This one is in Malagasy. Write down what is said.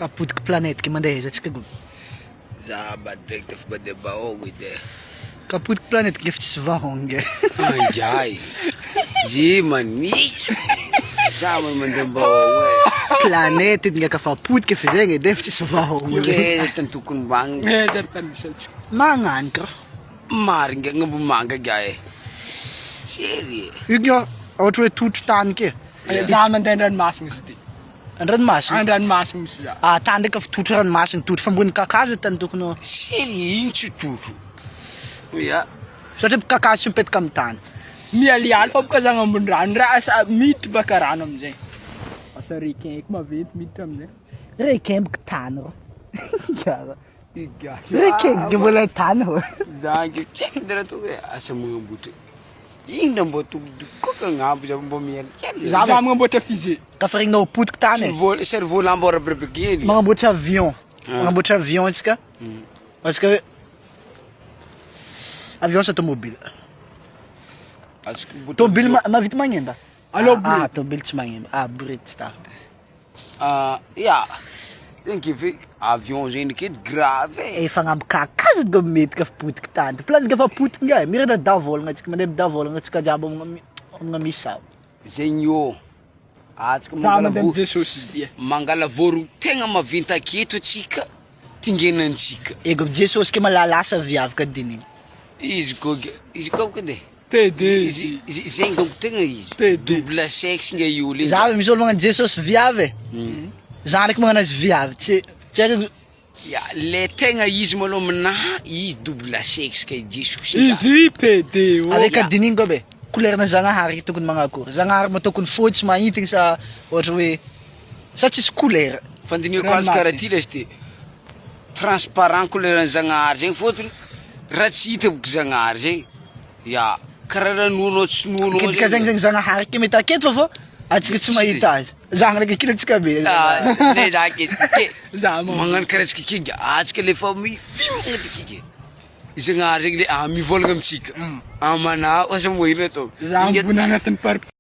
Kaput planet que mandei já te cago. Zaba direct of bade baogo ide. Kaput planet que te se vahonge. Ai. Ji mani. Zaba mande baogo. Planet nga ka fa put que fizenga deve te se vahonge. Ke tanto kun bang. dat kan misal. Mangan ka. Maar nga ngabu manga gae. Serie. Ugyo outro tut tan ke. Samen dan masing sti. En ran mas. En dan masing misal. Ah tan de ka tut ran mas tut van bun ka ka tan tuk no. Serie inchu tutu. Ja. So tip ka ka sumpet kam tan. Mi ali alfa ka zang mun ran ra as meet bakaranam je. Sorry ik maar weet met hem ne. Rekem tan ro. Ja. Iga. Rekem gebole tan ho. Jangan check dera tu ke asa mga buti. Inda botu ko ka ngabu ja bomiel. Zaba mga bota fizi. Ka fring no put tan. Servo lambora berbegini. Mga bot avion. Mga bot avion ska. Parce que avion c'est automobile. Automobile ma vite mangenda. Allo Ah, automobile te mangenda. Ah, Brit sta. Ja. Denk je veel avions zijn een keer grave. E fangam ka kazo go met ka put tan. Plan ga fa put nga. Mira da davol nga ma da davol nga ska jabo nga misa. Senhor. Samen dan Jesus is die. Mangala voru tenga mavinta kieto tsika. Tingenan tsika. E go Jesus ke malala sa viav ka dinin. Is ko kede. PD. Zijn go tenga is. Dubla seks nga yuli. Zabe mi sol mga Jesus viave. Zanik mga nas viave. Tse Ja, le tenga is malo mna i dubla seks kay Jesus. Easy PD. avec ka dinin go be. Couleur na zanga hari to kun mga kur. Zanga har mo to kun foots ma eating sa otro we. Sa tis couleur. Van die nieuwe karatiles die transparant kleuren zangaar zijn foto ratsite op zangaar zijn ja karara nuno nuno Kit ka zanga har ke meta ket fofo. Ats kit ma itas. Zanga ke kilit ka be. nee daar kit Zama. mangan karets kiki आज के लिए फॉर्मी फिल्म होती kiki zangaar zijn mi volgam chic amana wasam moire to Zama bunanatan par